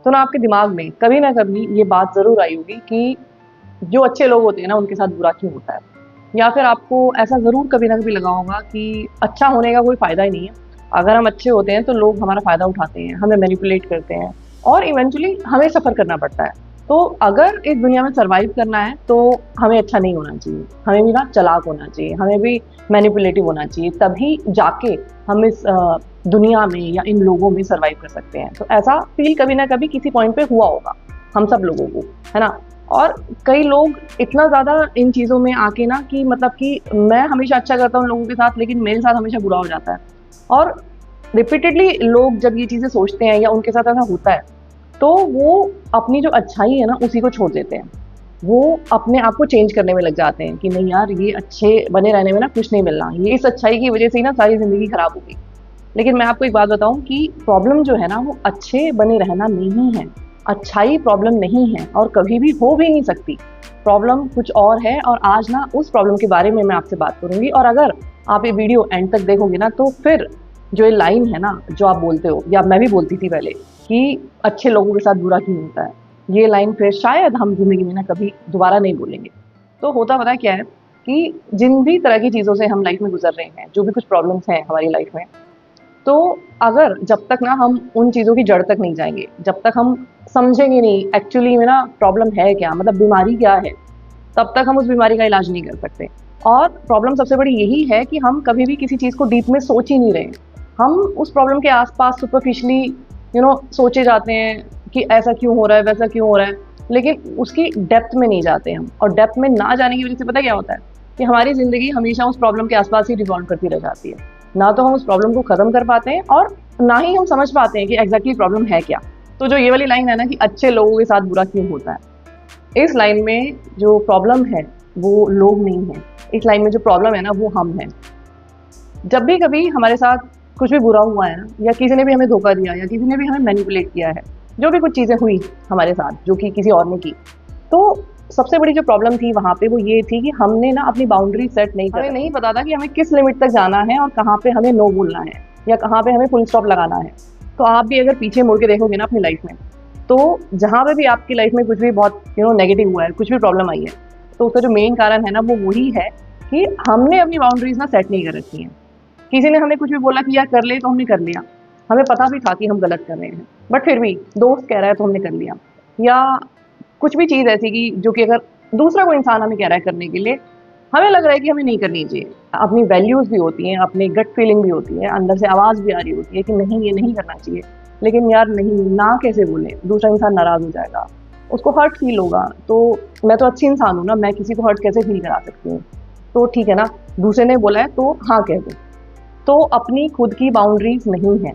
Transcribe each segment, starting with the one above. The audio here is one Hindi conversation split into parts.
तो ना आपके दिमाग में कभी ना कभी ये बात ज़रूर आई होगी कि जो अच्छे लोग होते हैं ना उनके साथ बुरा क्यों होता है। या फिर आपको ऐसा ज़रूर कभी ना कभी लगा होगा कि अच्छा होने का कोई फ़ायदा ही नहीं है। अगर हम अच्छे होते हैं तो लोग हमारा फ़ायदा उठाते हैं, हमें मैनिपुलेट करते हैं और इवेंचुअली हमें सफ़र करना पड़ता है। तो अगर इस दुनिया में सर्वाइव करना है तो हमें अच्छा नहीं होना चाहिए, हमें भी ना चालाक होना चाहिए, हमें भी मैनिपुलेटिव होना चाहिए, तभी जाके हम इस दुनिया में या इन लोगों में सर्वाइव कर सकते हैं। तो ऐसा फ़ील कभी ना कभी किसी पॉइंट पे हुआ होगा हम सब लोगों को, है ना? और कई लोग इतना ज़्यादा इन चीज़ों में आके ना कि मतलब कि मैं हमेशा अच्छा करता हूँ लोगों के साथ, लेकिन मेरे साथ हमेशा बुरा हो जाता है। और रिपीटेडली लोग जब ये चीज़ें सोचते हैं या उनके साथ ऐसा होता है, तो वो अपनी जो अच्छाई है ना उसी को छोड़ देते हैं। वो अपने आप को चेंज करने में लग जाते हैं कि नहीं यार, ये अच्छे बने रहने में ना कुछ नहीं मिलना, ये इस अच्छाई की वजह से ही ना सारी ज़िंदगी खराब हो गई। लेकिन मैं आपको एक बात बताऊँ कि प्रॉब्लम जो है ना वो अच्छे बने रहना नहीं है। अच्छाई प्रॉब्लम नहीं है और कभी भी हो भी नहीं सकती। प्रॉब्लम कुछ और है और आज ना उस प्रॉब्लम के बारे में मैं आपसे बात करूँगी। और अगर आप ये वीडियो एंड तक देखोगे ना तो फिर जो ये लाइन है ना जो आप बोलते हो या मैं भी बोलती थी पहले कि अच्छे लोगों के साथ बुरा क्यों होता है, ये लाइन फिर शायद हम ज़िंदगी में ना कभी दोबारा नहीं बोलेंगे। तो होता पता है क्या है कि जिन भी तरह की चीज़ों से हम लाइफ में गुज़र रहे हैं, जो भी कुछ प्रॉब्लम्स हैं हमारी लाइफ में, तो अगर जब तक ना हम उन चीज़ों की जड़ तक नहीं जाएँगे, जब तक हम समझेंगे नहीं एक्चुअली में ना प्रॉब्लम है क्या, मतलब बीमारी क्या है, तब तक हम उस बीमारी का इलाज नहीं कर सकते। और प्रॉब्लम सबसे बड़ी यही है कि हम कभी भी किसी चीज़ को डीप में सोच ही नहीं रहे। हम उस प्रॉब्लम के आस-पास सुपरफिशियली सोचे जाते हैं कि ऐसा क्यों हो रहा है, वैसा क्यों हो रहा है, लेकिन उसकी डेप्थ में नहीं जाते हम। और डेप्थ में ना जाने की वज़ह से पता है क्या होता है कि हमारी ज़िंदगी हमेशा उस प्रॉब्लम के आस-पास ही रिवॉल्व करती रह जाती है। ना तो हम उस प्रॉब्लम को ख़त्म कर पाते हैं और ना ही हम समझ पाते हैं कि एग्ज़ैक्टली प्रॉब्लम है क्या। तो जो ये वाली लाइन है ना कि अच्छे लोगों के साथ बुरा क्यों होता है, इस लाइन में जो प्रॉब्लम है वो लोग नहीं हैं। इस लाइन में जो प्रॉब्लम है ना वो हम हैं। जब भी कभी हमारे साथ कुछ भी बुरा हुआ है ना, या किसी ने भी हमें धोखा दिया या किसी ने भी हमें मैनिपुलेट किया है, जो भी कुछ चीज़ें हुई हमारे साथ जो कि किसी और ने की, तो सबसे बड़ी जो प्रॉब्लम थी वहाँ पे वो ये थी कि हमने ना अपनी बाउंड्री सेट नहीं हमें नहीं पता था कि हमें किस लिमिट तक जाना है और कहाँ पे हमें नो बोलना है या कहाँ पे हमें फुल स्टॉप लगाना है। तो आप भी अगर पीछे मुड़ के देखोगे ना अपनी लाइफ में, तो जहाँ पे भी आपकी लाइफ में कुछ भी बहुत नेगेटिव हुआ है, कुछ भी प्रॉब्लम आई है, तो उसका जो मेन कारण है ना वो वही है कि हमने अपनी बाउंड्रीज ना सेट नहीं कर रखी हैं। किसी ने हमें कुछ भी बोला कि यार कर ले, तो हमने कर लिया। हमें पता भी था कि हम गलत कर रहे हैं, बट फिर भी दोस्त कह रहा है तो हमने कर लिया। या कुछ भी चीज़ ऐसी कि जो कि अगर दूसरा कोई इंसान हमें कह रहा है करने के लिए, हमें लग रहा है कि हमें नहीं करनी चाहिए। अपनी वैल्यूज़ भी होती हैं, अपनी गट फीलिंग भी होती है, अंदर से आवाज़ भी आ रही होती है कि नहीं, ये नहीं करना चाहिए। लेकिन यार नहीं, ना कैसे बोलें? दूसरा इंसान नाराज़ हो जाएगा, उसको हर्ट फ़ील होगा। तो मैं तो अच्छी इंसान हूँ ना, मैं किसी को हर्ट कैसे फ़ील करा सकती हूँ? तो ठीक है ना, दूसरे ने बोला है तो हाँ कह दो। तो अपनी खुद की बाउंड्रीज़ नहीं है।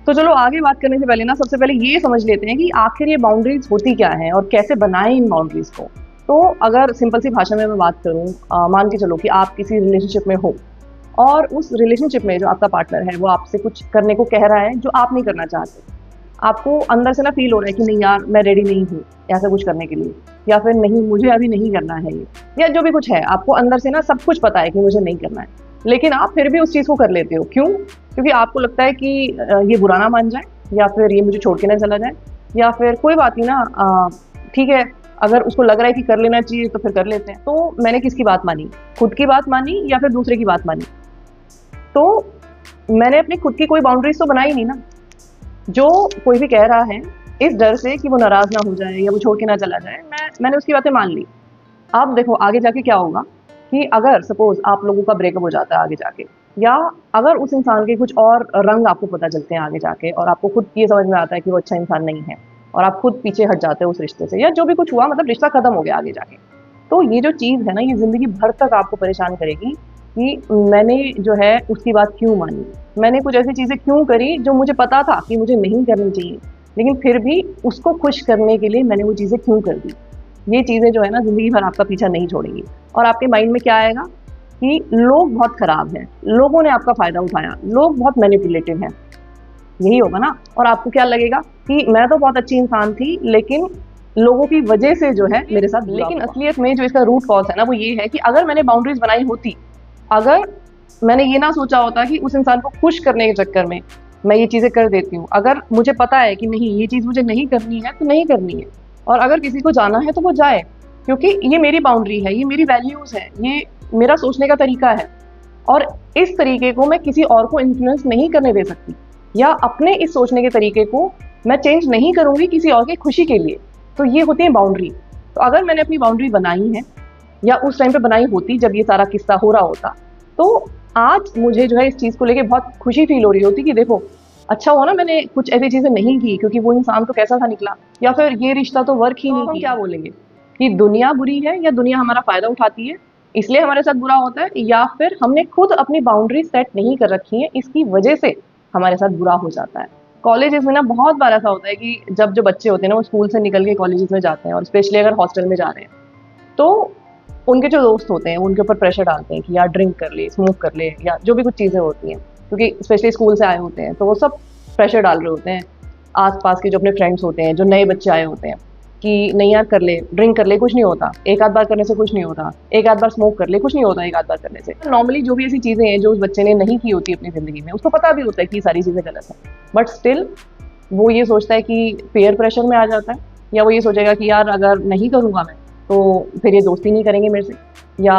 तो चलो आगे बात करने से पहले ना सबसे पहले ये समझ लेते हैं कि आखिर ये बाउंड्रीज़ होती क्या हैं और कैसे बनाएँ इन बाउंड्रीज़ को। तो अगर सिंपल सी भाषा में मैं बात करूँ, मान के चलो कि आप किसी रिलेशनशिप में हो और उस रिलेशनशिप में जो आपका पार्टनर है वो आपसे कुछ करने को कह रहा है जो आप नहीं करना चाहते। आपको अंदर से ना फ़ील हो रहा है कि नहीं यार, मैं रेडी नहीं हूँ ऐसा कुछ करने के लिए, या फिर नहीं मुझे अभी नहीं करना है ये, या जो भी कुछ है आपको अंदर से ना सब कुछ पता है कि मुझे नहीं करना है, लेकिन आप फिर भी उस चीज़ को कर लेते हो। क्यों? क्योंकि आपको लगता है कि ये बुरा ना मान जाए, या फिर ये मुझे छोड़ के ना चला जाए, या फिर कोई बात नहीं ना, ठीक है, अगर उसको लग रहा है कि कर लेना चाहिए तो फिर कर लेते हैं। तो मैंने किसकी बात मानी? खुद की बात मानी या फिर दूसरे की बात मानी? तो मैंने अपनी खुद की कोई बाउंड्रीज़ तो बनाई नहीं ना। जो कोई भी कह रहा है इस डर से कि वो नाराज़ ना हो जाए या वो छोड़ के ना चला जाए, मैंने उसकी बातें मान ली। अब देखो आगे जाके क्या होगा कि अगर सपोज़ आप लोगों का ब्रेकअप हो जाता है आगे जाके, या अगर उस इंसान के कुछ और रंग आपको पता चलते हैं आगे जाके और आपको खुद ये समझ में आता है कि वो अच्छा इंसान नहीं है और आप खुद पीछे हट जाते हो उस रिश्ते से, या जो भी कुछ हुआ मतलब रिश्ता ख़त्म हो गया आगे जाके, तो ये जो चीज़ है ना ये ज़िंदगी भर तक आपको परेशान करेगी कि मैंने जो है उसकी बात क्यों मानी? मैंने कुछ ऐसी चीज़ें क्यों करी जो मुझे पता था कि मुझे नहीं करनी चाहिए, लेकिन फिर भी उसको खुश करने के लिए मैंने वो चीज़ें क्यों कर दी? ये चीज़ें जो है ना ज़िंदगी भर आपका पीछा नहीं छोड़ेंगी। और आपके माइंड में क्या आएगा कि लोग बहुत ख़राब हैं, लोगों ने आपका फ़ायदा उठाया, लोग बहुत मैनिपुलेटिव हैं, यही होगा ना। और आपको क्या लगेगा कि मैं तो बहुत अच्छी इंसान थी, लेकिन लोगों की वजह से जो है मेरे साथ बुरा हुआ। लेकिन असलियत में जो इसका रूट कॉज़ है ना वो ये है कि अगर मैंने बाउंड्रीज़ बनाई होती, अगर मैंने ये ना सोचा होता कि उस इंसान को खुश करने के चक्कर में मैं ये चीज़ें कर देती हूँ। अगर मुझे पता है कि नहीं ये चीज़ मुझे नहीं करनी है, तो नहीं करनी है। और अगर किसी को जाना है तो वो जाए, क्योंकि ये मेरी बाउंड्री है, ये मेरी वैल्यूज़ हैं, ये मेरा सोचने का तरीका है। और इस तरीके को मैं किसी और को इन्फ्लुएंस नहीं करने दे सकती, या अपने इस सोचने के तरीके को मैं चेंज नहीं करूँगी किसी और की खुशी के लिए। तो ये होती है बाउंड्री। तो अगर मैंने अपनी बाउंड्री बनाई है, या उस टाइम पे बनाई होती जब ये सारा किस्सा हो रहा होता, तो आज मुझे जो है इस चीज़ को लेके बहुत खुशी फील हो रही होती कि देखो, अच्छा हुआ ना मैंने कुछ ऐसी चीज़ें नहीं की, क्योंकि वो इंसान तो कैसा था निकला, या फिर ये रिश्ता तो वर्क ही नहीं किया। क्या बोलेंगे कि दुनिया बुरी है, या दुनिया हमारा फ़ायदा उठाती है इसलिए हमारे साथ बुरा होता है, या फिर हमने खुद अपनी बाउंड्री सेट नहीं कर रखी है, इसकी वजह से हमारे साथ बुरा हो जाता है। कॉलेजेस में ना बहुत बार ऐसा होता है कि जब जो बच्चे होते हैं ना वो स्कूल से निकल के कॉलेजेस में जाते हैं, और स्पेशली अगर हॉस्टल में जा रहे हैं, तो उनके जो दोस्त होते हैं उनके ऊपर प्रेशर डालते हैं कि यार ड्रिंक कर ले, स्मोक कर ले, या जो भी कुछ चीज़ें होती हैं, क्योंकि स्पेशली स्कूल से आए होते हैं तो वो सब प्रेशर डाल रहे होते हैं। आस-पास के जो अपने फ्रेंड्स होते हैं, जो नए बच्चे आए होते हैं कि नहीं यार कर ले, ड्रिंक कर ले, कुछ नहीं होता, एक आध बार करने से कुछ नहीं होता, एक आध बार स्मोक कर ले, कुछ नहीं होता एक आध बार करने से। नॉर्मली जो भी ऐसी चीज़ें हैं जो उस बच्चे ने नहीं की होती अपनी ज़िंदगी में, उसको पता भी होता है कि ये सारी चीज़ें गलत हैं, बट स्टिल वो ये सोचता है कि पीयर प्रेशर में आ जाता है, या वो ये सोचेगा कि यार अगर नहीं करूँगा मैं तो फिर ये दोस्ती नहीं करेंगे मेरे से, या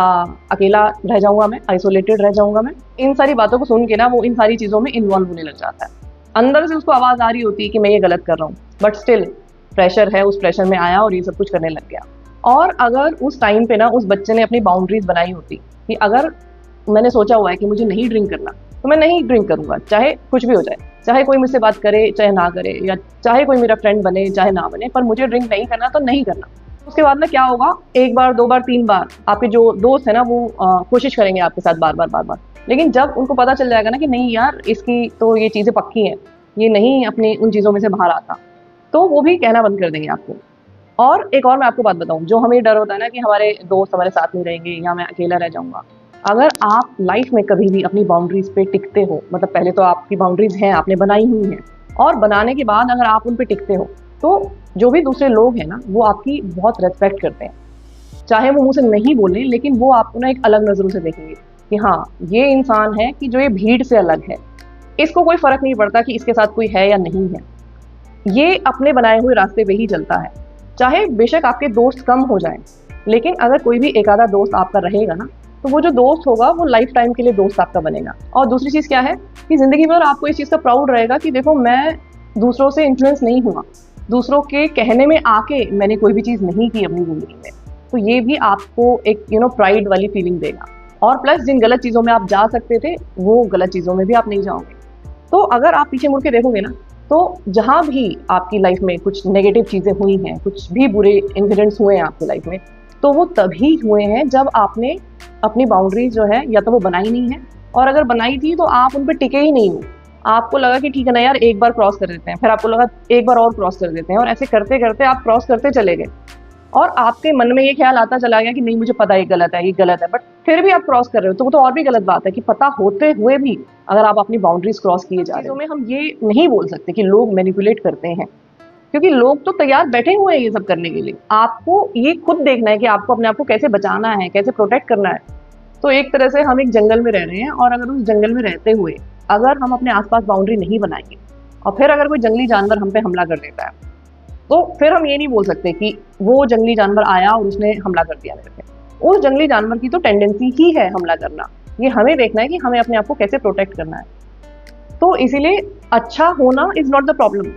अकेला रह जाऊँगा मैं, आइसोलेटेड रह जाऊँगा मैं। इन सारी बातों को सुन के ना वो इन सारी चीज़ों में इन्वॉल्व होने लग जाता है। अंदर से उसको आवाज़ आ रही होती है कि मैं ये गलत कर रहा हूँ, बट स्टिल प्रेशर है, उस प्रेशर में आया और ये सब कुछ करने लग गया। और अगर उस टाइम पे ना उस बच्चे ने अपनी बाउंड्रीज़ बनाई होती कि अगर मैंने सोचा हुआ है कि मुझे नहीं ड्रिंक करना, तो मैं नहीं ड्रिंक करूँगा, चाहे कुछ भी हो जाए, चाहे कोई मुझसे बात करे, चाहे ना करे, या चाहे कोई मेरा फ्रेंड बने, चाहे ना बने, पर मुझे ड्रिंक नहीं करना तो नहीं करना। उसके बाद ना क्या होगा, 1 बार, 2 बार, 3 बार आपके जो दोस्त हैं ना वो कोशिश करेंगे आपके साथ बार-बार, बार-बार। लेकिन जब उनको पता चल जाएगा ना कि नहीं यार इसकी तो ये चीज़ें पक्की हैं, ये नहीं अपनी उन चीज़ों में से बाहर आता, तो वो भी कहना बंद कर देंगे आपको। और एक और मैं आपको बात बताऊँ, जो हमें डर होता है ना कि हमारे दोस्त हमारे साथ नहीं रहेंगे, या मैं अकेला रह जाऊँगा। अगर आप लाइफ़ में कभी भी अपनी बाउंड्रीज़ पे टिकते हो, मतलब पहले तो आपकी बाउंड्रीज़ हैं, आपने बनाई हुई हैं, और बनाने के बाद अगर आप उन पे टिकते हो, तो जो भी दूसरे लोग हैं ना, वो आपकी बहुत रिस्पेक्ट करते हैं। चाहे वो मुँह से नहीं बोलें, लेकिन वो आपको ना एक अलग नज़रों से देखेंगे कि हाँ, ये इंसान है कि जो ये भीड़ से अलग है। इसको कोई फ़र्क नहीं पड़ता कि इसके साथ कोई है या नहीं है। ये अपने बनाए हुए रास्ते पे ही चलता है। चाहे बेशक आपके दोस्त कम हो जाएँ, लेकिन अगर कोई भी एक आधा दोस्त आपका रहेगा ना, तो वो जो दोस्त होगा वो लाइफ़ टाइम के लिए दोस्त आपका बनेगा। और दूसरी चीज़ क्या है कि ज़िंदगी भर आपको इस चीज़ का प्राउड रहेगा कि देखो मैं दूसरों से इन्फ्लुएंस नहीं हुआ। दूसरों के कहने में आके मैंने कोई भी चीज़ नहीं की अपनी ज़िंदगी में। तो ये भी आपको एक प्राइड वाली फीलिंग देगा। और प्लस जिन गलत चीज़ों में आप जा सकते थे, वो गलत चीज़ों में भी आप नहीं जाओगे। तो अगर आप पीछे मुड़ के देखोगे ना, तो जहाँ भी आपकी लाइफ में कुछ नेगेटिव चीज़ें हुई हैं, कुछ भी बुरे इंसिडेंट्स हुए हैं आपकी लाइफ में, तो वो तभी हुए हैं जब आपने अपनी बाउंड्रीज़ जो है या तो वो बनाई नहीं है, और अगर बनाई थी तो आप उन पे टिके ही नहीं हो। आपको लगा कि ठीक है ना यार, एक बार क्रॉस कर देते हैं, फिर आपको लगा एक बार और क्रॉस कर देते हैं, और ऐसे करते-करते आप क्रॉस करते चले गए। और आपके मन में ये ख्याल आता चला गया कि नहीं मुझे पता है ये गलत है, बट फिर भी आप क्रॉस कर रहे हो, तो वो तो और भी गलत बात है कि पता होते हुए भी अगर आप अपनी बाउंड्रीज़ क्रॉस किए जा रहे हो। में हम ये नहीं बोल सकते कि लोग मैनिपुलेट करते हैं, क्योंकि लोग तो तैयार बैठे हुए हैं ये सब करने के लिए। आपको ये खुद देखना है कि आपको अपने आप को कैसे बचाना है, कैसे प्रोटेक्ट करना है। तो एक तरह से हम एक जंगल में रह रहे हैं, और अगर उस जंगल में रहते हुए अगर हम अपने आस-पास बाउंड्री नहीं बनाएँगे, और फिर अगर कोई जंगली जानवर हम पे हमला कर देता है, तो फिर हम ये नहीं बोल सकते कि वो जंगली जानवर आया और उसने हमला कर दिया मेरे पे। उस जंगली जानवर की तो टेंडेंसी ही है हमला करना। ये हमें देखना है कि हमें अपने आप को कैसे प्रोटेक्ट करना है। तो इसीलिए अच्छा होना इज़ नॉट द प्रॉब्लम।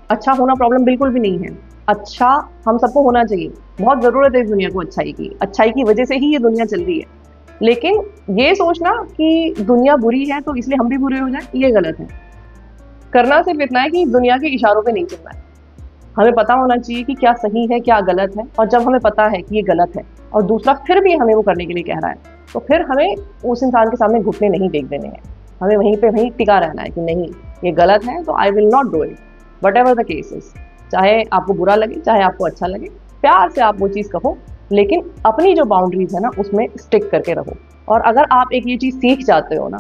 अच्छा होना प्रॉब्लम बिल्कुल भी नहीं है। अच्छा हम सबको होना चाहिए। बहुत ज़रूरत है इस दुनिया को अच्छाई की। अच्छाई की वजह से ही ये दुनिया चल रही है। लेकिन ये सोचना कि दुनिया बुरी है तो इसलिए हम भी बुरे हो जाएँ, ये गलत है। करना सिर्फ इतना है कि दुनिया के इशारों पे नहीं चलना है। हमें पता होना चाहिए कि क्या सही है, क्या गलत है, और जब हमें पता है कि ये गलत है और दूसरा फिर भी हमें वो करने के लिए कह रहा है, तो फिर हमें उस इंसान के सामने घुटने नहीं टेक देने हैं। हमें वहीं पे वहीं टिका रहना है कि नहीं, ये गलत है तो I will not do it, whatever the case is. चाहे आपको बुरा लगे, चाहे आपको अच्छा लगे, प्यार से आप वो चीज़ कहो, लेकिन अपनी जो बाउंड्रीज़ है ना, उसमें स्टिक करके रहो। और अगर आप एक ये चीज़ सीख जाते हो ना,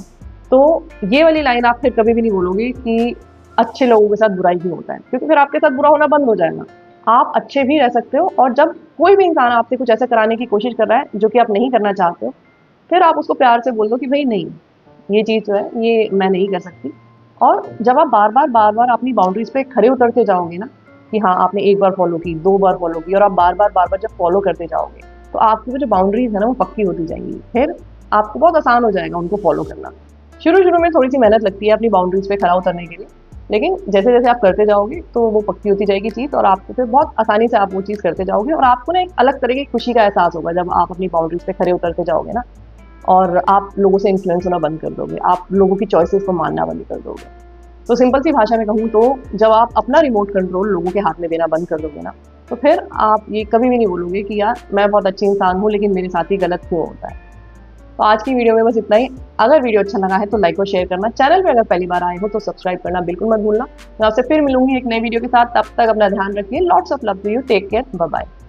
तो ये वाली लाइन आप फिर कभी भी नहीं बोलोगे कि अच्छे लोगों के साथ बुराई ही होता है, क्योंकि फिर आपके साथ बुरा होना बंद हो जाएगा। आप अच्छे भी रह सकते हो, और जब कोई भी इंसान आपसे कुछ ऐसा कराने की कोशिश कर रहा है जो कि आप नहीं करना चाहते हो, फिर आप उसको प्यार से बोल दो कि भई नहीं, ये चीज़ जो है ये मैं नहीं कर सकती, और जब आप बार-बार अपनी बाउंड्रीज़ पे खरे उतरते जाओगे ना, कि हाँ, आपने 1 बार फ़ॉलो की, 2 बार फ़ॉलो की और आप बार-बार जब फ़ॉलो करते जाओगे, तो आपकी वो जो बाउंड्रीज़ है ना, वो पक्की होती जाएँगी। फिर आपको बहुत आसान हो जाएगा उनको फ़ॉलो करना। शुरू-शुरू में थोड़ी-सी मेहनत लगती है अपनी बाउंड्रीज़ पे खरा उतरने के लिए, लेकिन जैसे-जैसे आप करते जाओगे, तो वो पक्की होती जाएगी चीज़ और आपको फिर बहुत आसानी से आप वो चीज़ करते जाओगे और आपको ना एक अलग तरह की खुशी का एहसास होगा जब आप अपनी बाउंड्रीज़ पे खरे उतरते जाओगे ना और आप लोगों से इन्फ्लुएंस होना बंद कर दोगे, आप लोगों की चॉइसेस को मानना बंद कर दोगे। तो सिंपल सी भाषा में कहूँ तो जब आप अपना रिमोट कंट्रोल लोगों के हाथ में देना बंद कर दोगे ना, तो फिर आप ये कभी भी नहीं बोलोगे कि यार मैं बहुत अच्छी इंसान हूँ लेकिन मेरे साथ ही गलत क्यों होता है। तो आज की वीडियो में बस इतना ही। अगर वीडियो अच्छा लगा है तो लाइक और शेयर करना। चैनल पे अगर पहली बार आए हो तो सब्सक्राइब करना बिल्कुल मत भूलना। मैं आपसे फिर मिलूंगी एक नई वीडियो के साथ। तब तक अपना ध्यान रखिए। Lots of love to you. Take care. Bye bye.